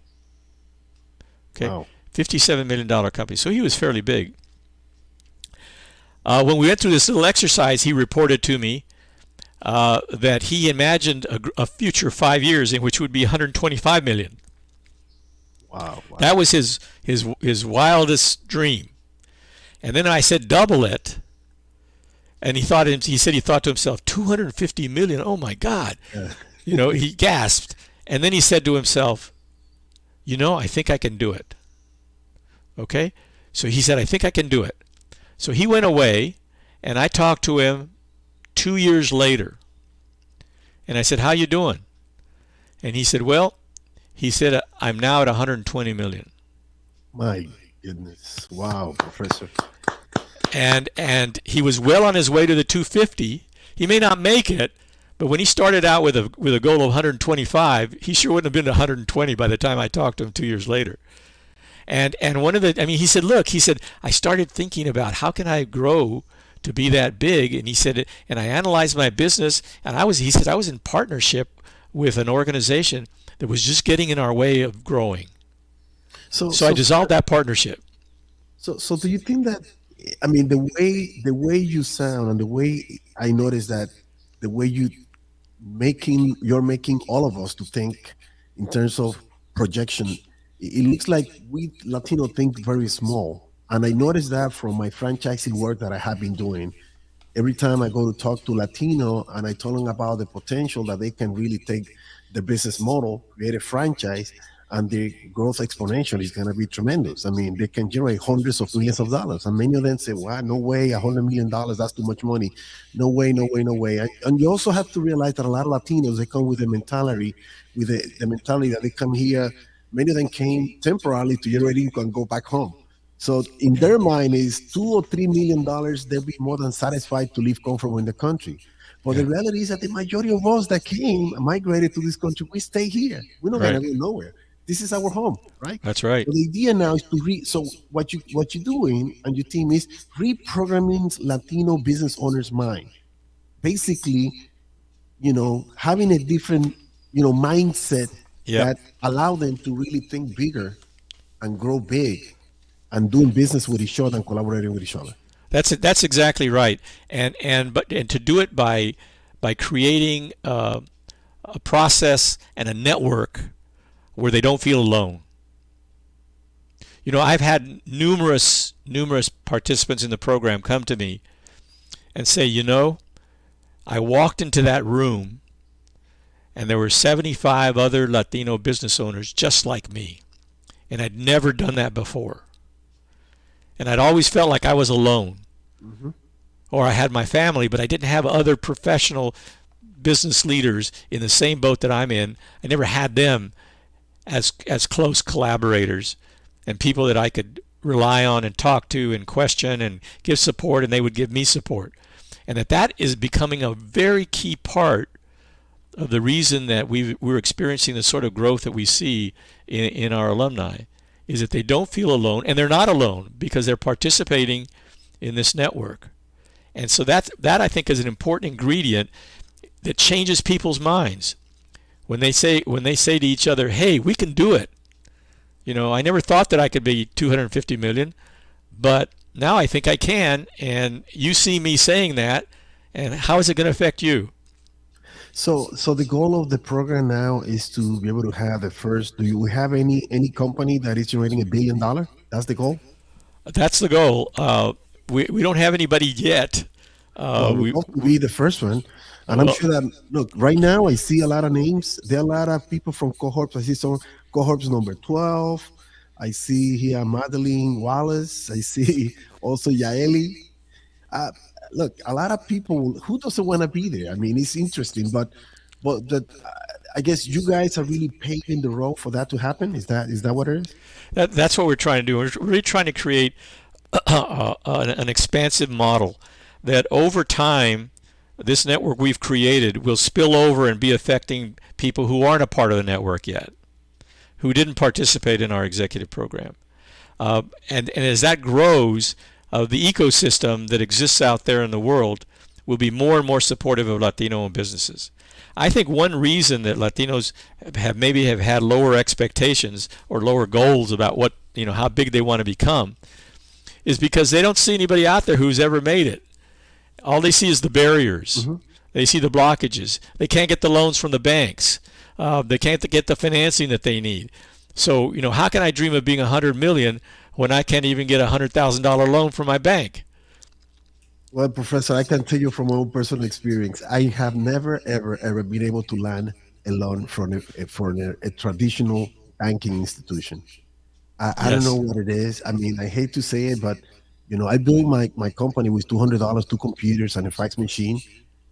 Okay, Wow. $57 million company. So he was fairly big. When we went through this little exercise, he reported to me that he imagined a future 5 years in which would be 125 million. Wow. That was his wildest dream. And then I said double it, and he said he thought to himself 250 million. Oh my God, he gasped, and then he said to himself, I think I can do it. Okay? So he said, I think I can do it. So he went away, and I talked to him 2 years later. And I said, how you doing? And he said, I'm now at 120 million. My goodness. Wow, Professor. And he was well on his way to the 250. He may not make it, but when he started out with a goal of 125, he sure wouldn't have been to 120 by the time I talked to him 2 years later. And he said, I started thinking about how can I grow to be that big, and he said, and I analyzed my business, and I was in partnership with an organization that was just getting in our way of growing. So I dissolved that partnership. So do you think that, the way you sound and the way I noticed that the way you're making all of us to think in terms of projection, it looks like we Latino think very small. And I noticed that from my franchising work that I have been doing. Every time I go to talk to Latino and I tell them about the potential that they can really take the business model, create a franchise, and the growth exponential is going to be tremendous. They can generate hundreds of millions of dollars. And many of them say, wow, no way, $100 million, that's too much money. No way, no way, no way. And you also have to realize that a lot of Latinos, they come with the mentality, that they come here. Many of them came temporarily to generate income and go back home. So in their mind is $2 or $3 million, they'll be more than satisfied to live comfortable in the country. But the reality is that the majority of us that migrated to this country, we stay here. We're not going to go nowhere. This is our home, right? That's right. So the idea now is to so what you're doing and your team is reprogramming Latino business owners' mind. Basically, having a different, mindset that allow them to really think bigger and grow big and doing business with each other and collaborating with each other. That's exactly right. And to do it by creating a process and a network where they don't feel alone. I've had numerous participants in the program come to me and say, I walked into that room and there were 75 other Latino business owners just like me. And I'd never done that before. And I'd always felt like I was alone. Mm-hmm. Or I had my family, but I didn't have other professional business leaders in the same boat that I'm in. I never had them as close collaborators and people that I could rely on and talk to and question and give support, and they would give me support. And that is becoming a very key part of the reason that we're experiencing the sort of growth that we see in our alumni, is that they don't feel alone, and they're not alone because they're participating in this network. And so that I think is an important ingredient that changes people's minds. When they say to each other, hey, we can do it. I never thought that I could be 250 million, but now I think I can, and you see me saying that, and how is it going to affect you? So the goal of the program now is to be able to have the first. Do you have any company that is generating $1 billion? That's the goal. That's the goal. We don't have anybody yet. Well, we We hope to be the first one. And I'm well, sure that, look, right now I see a lot of names. There are a lot of people from cohorts. I see some cohorts number 12. I see here Madeline Wallace. I see also Yaeli. Uh, Look, a lot of people who doesn't want to be there. I mean, it's interesting, but I guess you guys are really paving the road for that to happen. Is that what it is? that's what we're trying to do. We're really trying to create an expansive model that over time, this network we've created will spill over and be affecting people who aren't a part of the network yet, who didn't participate in our executive program. And as that grows, the ecosystem that exists out there in the world will be more and more supportive of Latino-owned businesses. I think one reason that Latinos have had lower expectations or lower goals about how big they want to become is because they don't see anybody out there who's ever made it. All they see is the barriers. Mm-hmm. They see the blockages. They can't get the loans from the banks. They can't get the financing that they need. So, how can I dream of being 100 million when I can't even get a $100,000 loan from my bank? Well, Professor, I can tell you from my own personal experience, I have never, ever, ever been able to land a loan from a traditional banking institution. I don't know Yes. what it is. I mean, I hate to say it, but I built my company with $200, two computers, and a fax machine.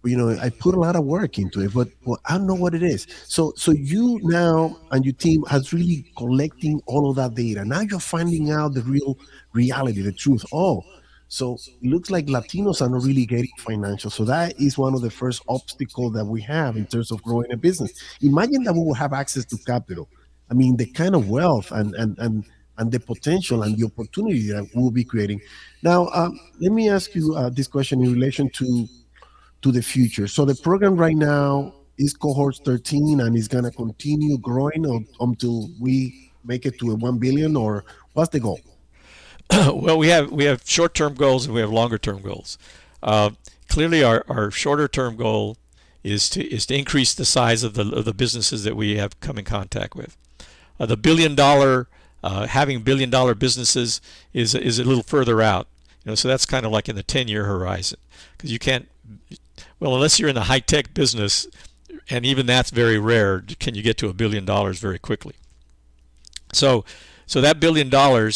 But I put a lot of work into it, but I don't know what it is. So you now and your team has really collecting all of that data. Now you're finding out the real reality, the truth. Oh, so it looks like Latinos are not really getting financial. So that is one of the first obstacles that we have in terms of growing a business. Imagine that we will have access to capital. I mean, the kind of wealth and the potential and the opportunity that we'll be creating. Now, let me ask you this question in relation to the future. So the program right now is cohort 13 and is going to continue growing until we make it to a 1 billion, or what's the goal? Well, we have short-term goals and we have longer-term goals. Uh, Clearly, our shorter-term goal is to increase the size of the businesses that we have come in contact with. The having billion-dollar businesses is a little further out. So that's kind of like in the 10-year horizon, because you can't. Well, unless you're in the high-tech business, and even that's very rare, can you get to $1 billion very quickly. So, so that $1 billion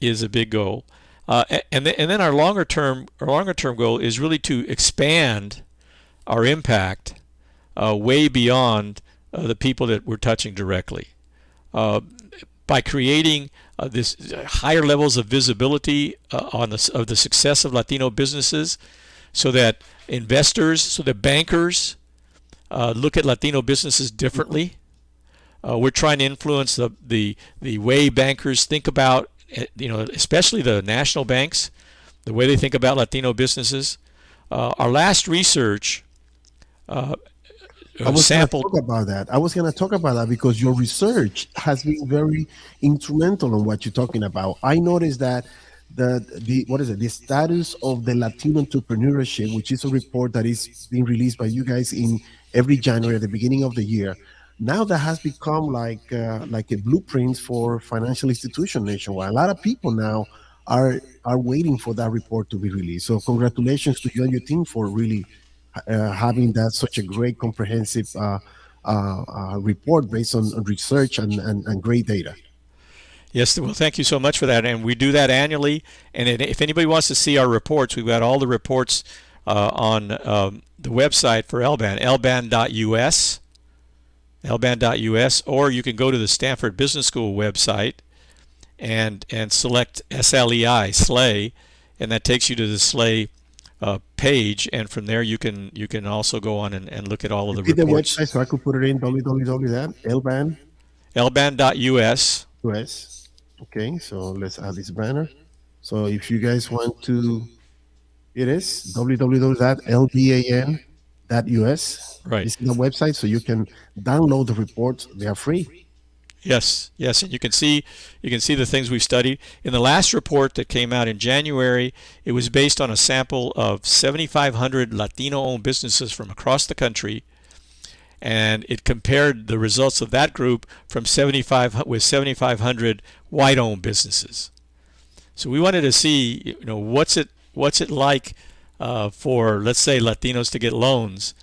is a big goal, and then our longer term goal is really to expand our impact way beyond the people that we're touching directly, uh, by creating this higher levels of visibility of the success of Latino businesses, so that investors, so that bankers look at Latino businesses differently. We're trying to influence the way bankers think about, especially the national banks, the way they think about Latino businesses. Our last research I was going to sampled. talk about that. I was going to talk about that because your research has been very instrumental in what you're talking about. I noticed that the what is it? The status of the Latino entrepreneurship, which is a report that is being released by you guys in every January at the beginning of the year. Now that has become like a blueprint for financial institution nationwide. A lot of people now are waiting for that report to be released. So congratulations to you and your team for really having that such a great comprehensive report based on research and great data. Yes, well, thank you so much for that. And we do that annually. And if anybody wants to see our reports, we've got all the reports on the website for LBAN, lban.us, lban.us, or you can go to the Stanford Business School website and select SLEI, SLEI, and that takes you to the SLEI page. And from there, you can also go on and look at all of the Repeat the reports. website so I could put it in www.lban.us. lban.us. Okay, so let's add this banner. So if you guys want to, it is www.lban.us. Right. This is the website, so you can download the reports. They are free. Yes, yes, and you can see the things we've studied. In the last report that came out in January, it was based on a sample of 7,500 Latino-owned businesses from across the country, and it compared the results of that group from 75 with 7,500 white-owned businesses. So we wanted to see, what's it like for, let's say, Latinos to get loans.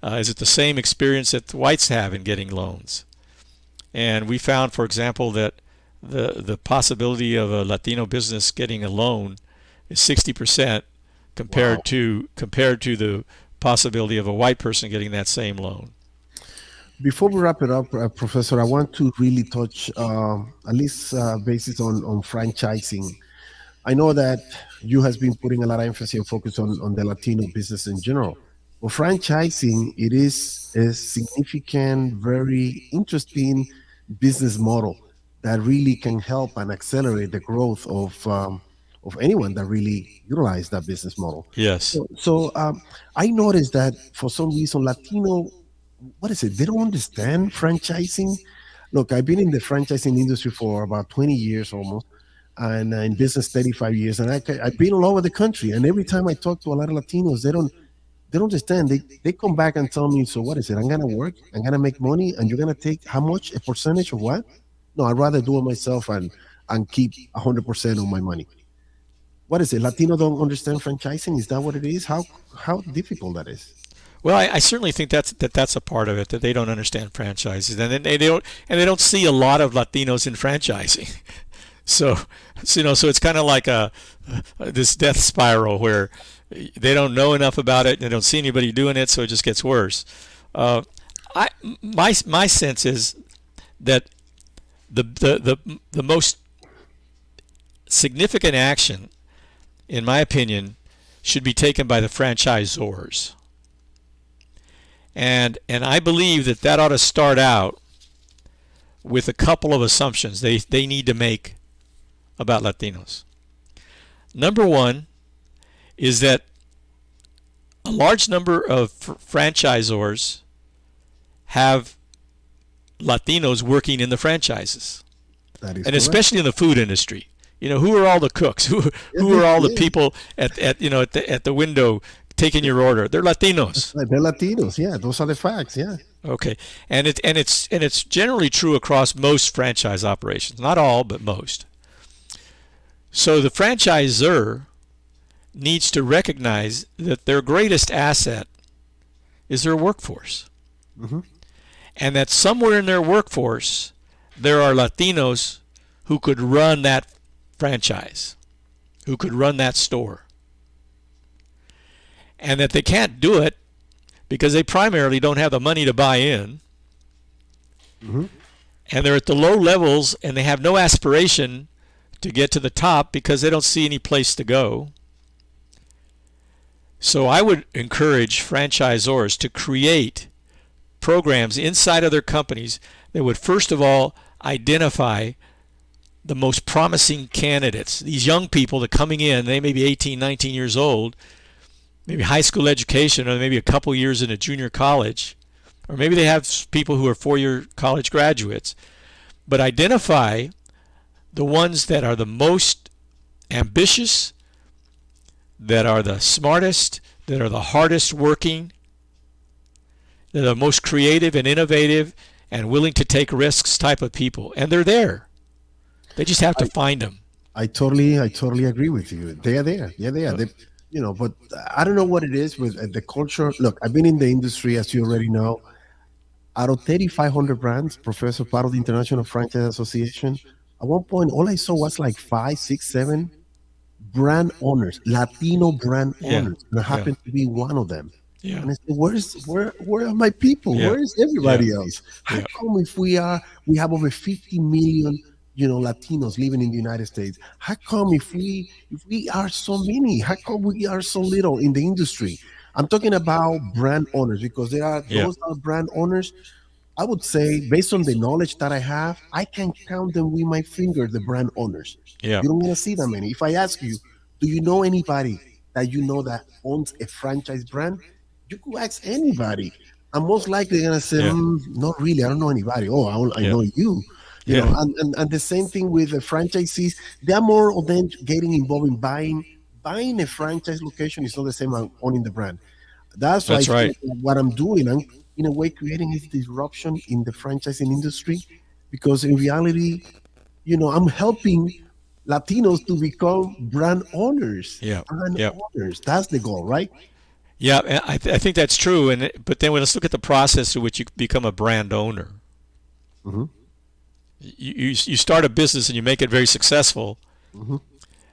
Is it the same experience that the whites have in getting loans? And we found, for example, that the possibility of a Latino business getting a loan is 60% Wow. compared to the possibility of a white person getting that same loan. Before we wrap it up, Professor, I want to really touch at least basis on franchising. I know that you has been putting a lot of emphasis and focus on the Latino business in general. But franchising, it is a significant, very interesting business model that really can help and accelerate the growth of anyone that really utilize that business model. Yes. So I noticed that for some reason, Latino, what is it? They don't understand franchising. Look, I've been in the franchising industry for about 20 years almost, and in business 35 years, and I've been all over the country. And every time I talk to a lot of Latinos, they don't understand. They come back and tell me, so what is it? I'm gonna work, I'm gonna make money, and you're gonna take how much? A percentage of what? No, I'd rather do it myself and keep 100% of my money. What is it? Latino don't understand franchising? Is that what it is? How difficult that is? Well, I certainly think that's a part of it, that they don't understand franchises, and they don't see a lot of Latinos in franchising. So, so it's kind of like this death spiral where they don't know enough about it, and they don't see anybody doing it, so it just gets worse. Uh, I my sense is that the most significant action, in my opinion, should be taken by the franchisors. And I believe that ought to start out with a couple of assumptions they need to make about Latinos. Number one is that a large number of franchisors have Latinos working in the franchises, That is and correct. especially in the food industry. Who are all the cooks? Who are all the Yeah, people at the window taking your order? They're Latinos. they're Latinos. Yeah, those are the facts. Yeah. Okay, and it's generally true across most franchise operations, not all, but most. So the franchisor needs to recognize that their greatest asset is their workforce, Hmm. and that somewhere in their workforce there are Latinos who could run that franchise, who could run that store, and that they can't do it because they primarily don't have the money to buy in, Hmm. and they're at the low levels and they have no aspiration to get to the top because they don't see any place to go. So I would encourage franchisors to create programs inside of their companies that would first of all identify the most promising candidates. These young people that are coming in, they may be 18, 19 years old, maybe high school education, or maybe a couple years in a junior college, or maybe they have people who are four-year college graduates. But identify the ones that are the most ambitious, that are the smartest, that are the hardest working, that are the most creative and innovative and willing to take risks type of people. And they're there. They just have to I, find them. I totally agree with you. They are there. Yeah, they are. But I don't know what it is with the culture. Look, I've been in the industry, as you already know. Out of 3,500 brands, Professor, part of the International Franchise Association, at one point, all I saw was like five, six, seven brand owners, Latino brand Yeah, owners, and I yeah, happen to be one of them. yeah, And I said, where are my people? yeah, Where is yeah, everybody else? How yeah, come if we have over 50 million, Latinos living in the United States? How come if we are so many, how come we are so little in the industry? I'm talking about brand owners because there are yeah, those are brand owners. I would say, based on the knowledge that I have, I can count them with my finger, the brand owners. yeah, You don't want to see that many. If I ask you, do you know anybody that you know that owns a franchise brand? You could ask anybody. I'm most likely going to say, yeah, not really. I don't know anybody. Oh, I yeah, know you. yeah, And the same thing with the franchisees. They're more of them getting involved in buying a franchise location is not the same as owning the brand. That's why I that's feel right. what I'm doing. in a way creating this disruption in the franchising industry, because in reality, I'm helping Latinos to become brand owners. Yeah. Brand Yeah. owners. That's the goal, right? Yeah, and I think that's true. But then let's look at the process through which you become a brand owner. Hmm. You start a business and you make it very successful, Hmm.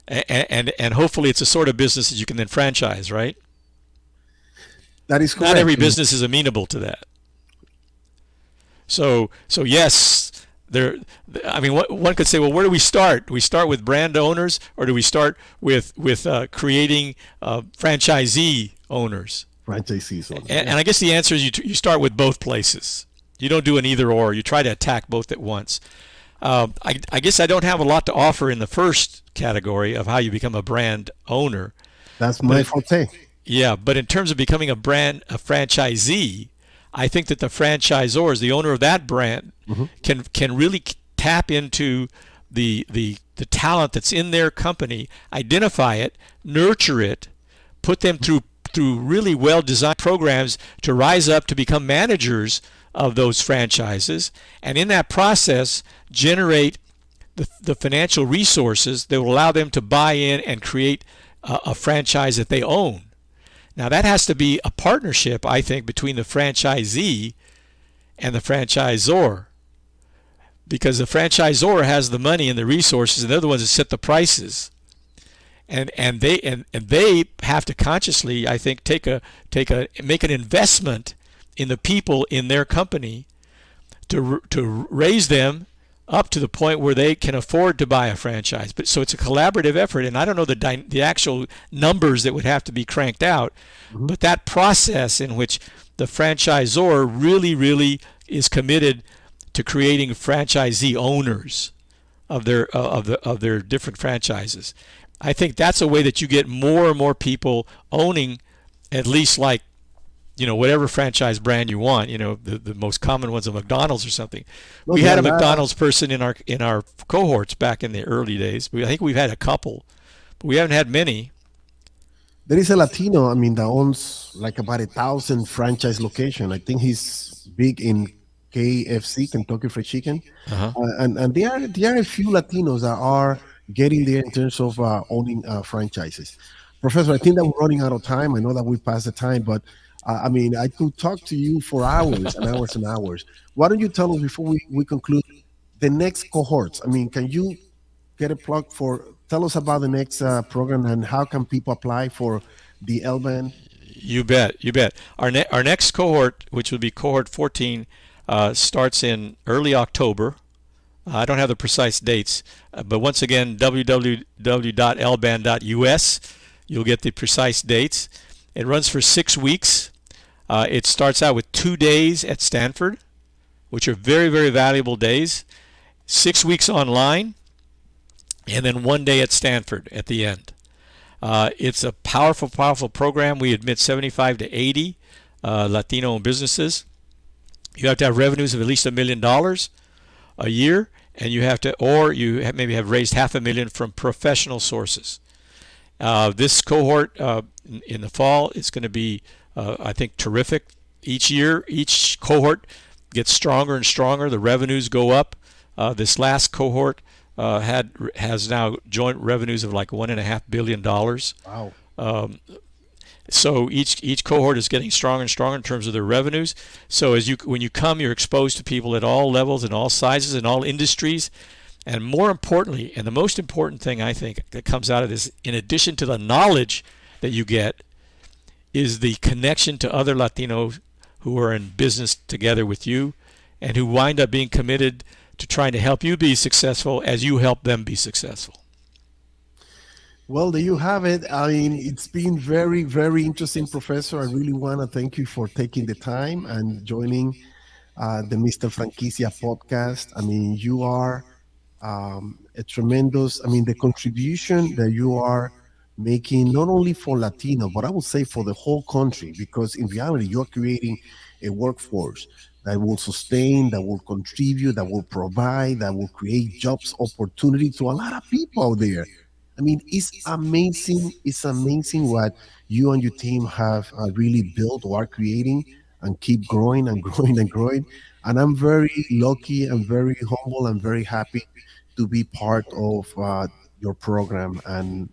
and hopefully it's a sort of business that you can then franchise, right? That is Not correct. every business is amenable to that. So yes, there. I mean, one could say, well, where do we start? Do we start with brand owners, or do we start with creating franchisee owners? Franchisees owners. And Yeah. I guess the answer is you start with both places. You don't do an either or. You try to attack both at once. I guess I don't have a lot to offer in the first category of how you become a brand owner. That's But my if, forte. yeah, but in terms of becoming a franchisee, I think that the franchisors, the owner of that brand, Hmm. can really tap into the talent that's in their company, identify it, nurture it, put them through really well designed programs to rise up to become managers of those franchises, and in that process generate the financial resources that will allow them to buy in and create a franchise that they own. Now that has to be a partnership, I think, between the franchisee and the franchisor, because the franchisor has the money and the resources, and they're the ones that set the prices. And they have to consciously, I think, make an investment in the people in their company to raise them up to the point where they can afford to buy a franchise. But so it's a collaborative effort, and I don't know the actual numbers that would have to be cranked out, Hmm. but that process in which the franchisor really is committed to creating franchisee owners of their different franchises. I think that's a way that you get more and more people owning at least, like, whatever franchise brand you want. The most common ones are McDonald's or something. No, We there had are a a lot. McDonald's person in our cohorts back in the early days. I think we've had a couple, but we haven't had many. There is a Latino, I mean, that owns like about 1,000 franchise location. I think he's big in KFC, Kentucky Fried Chicken, Uh-huh. and there are a few Latinos that are getting there in terms of owning franchises. Professor, I think that we're running out of time. I know that we passed the time, but I mean, I could talk to you for hours and hours and hours. Why don't you tell us before we conclude the next cohorts? I mean, can you get a plug for? Tell us about the next program and how can people apply for the LBAN? You bet, you bet. Our next cohort, which would be cohort 14, starts in early October. I don't have the precise dates, but once again, www.lban.us. You'll get the precise dates. It runs for 6 weeks. It starts out with 2 days at Stanford, which are very, very valuable days. 6 weeks online, and then 1 day at Stanford at the end. It's a powerful, powerful program. We admit 75 to 80 Latino businesses. You have to have revenues of at least $1 million a year, and maybe have raised $500,000 from professional sources. This cohort in the fall is going to be, I think, terrific. Each year, each cohort gets stronger and stronger. The revenues go up. This last cohort has now joint revenues of like $1.5 billion. Wow. So each cohort is getting stronger and stronger in terms of their revenues. So when you come, you're exposed to people at all levels and all sizes and all industries. And more importantly, and the most important thing I think that comes out of this, in addition to the knowledge that you get, is the connection to other Latinos who are in business together with you and who wind up being committed to trying to help you be successful as you help them be successful. Well, there you have it. I mean, it's been very, very interesting, Professor. I really want to thank you for taking the time and joining the Mr. Franquicia podcast. I mean, you are a tremendous, I mean, the contribution that you are making, not only for Latino, but I would say for the whole country, because in reality, you're creating a workforce that will sustain, that will contribute, that will provide, that will create jobs opportunity to a lot of people out there. I mean, it's amazing. It's amazing what you and your team have really built or are creating. and keep growing and growing and growing. And I'm very lucky and very humble and very happy to be part of your program. And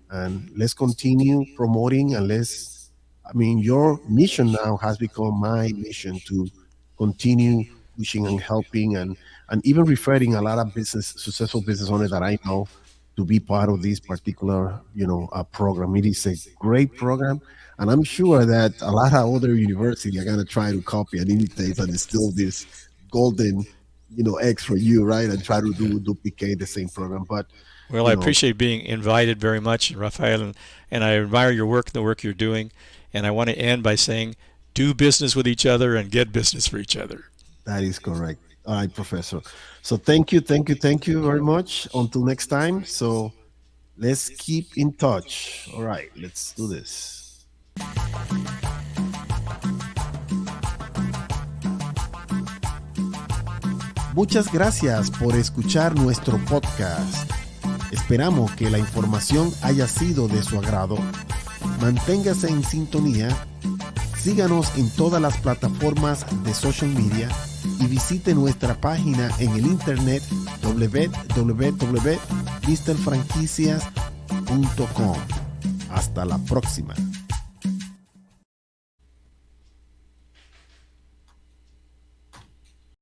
let's continue promoting, and I mean, your mission now has become my mission to continue pushing and helping, and even referring a lot of successful business owners that I know to be part of this particular, program. It is a great program, and I'm sure that a lot of other universities are gonna try to copy and imitate and steal this golden, eggs for you, right? And try to duplicate the same program. But Well, I you know, appreciate being invited very much, Rafael, and I admire your work and the work you're doing. And I want to end by saying, do business with each other and get business for each other. that is correct. All right, Professor. So thank you, thank you, thank you very much. Until next time. So let's keep in touch. All right, let's do this. Muchas gracias por escuchar nuestro podcast. Esperamos que la información haya sido de su agrado. Manténgase en sintonía, síganos en todas las plataformas de social media y visite nuestra página en el internet www.mrfranquicias.com. Hasta la próxima.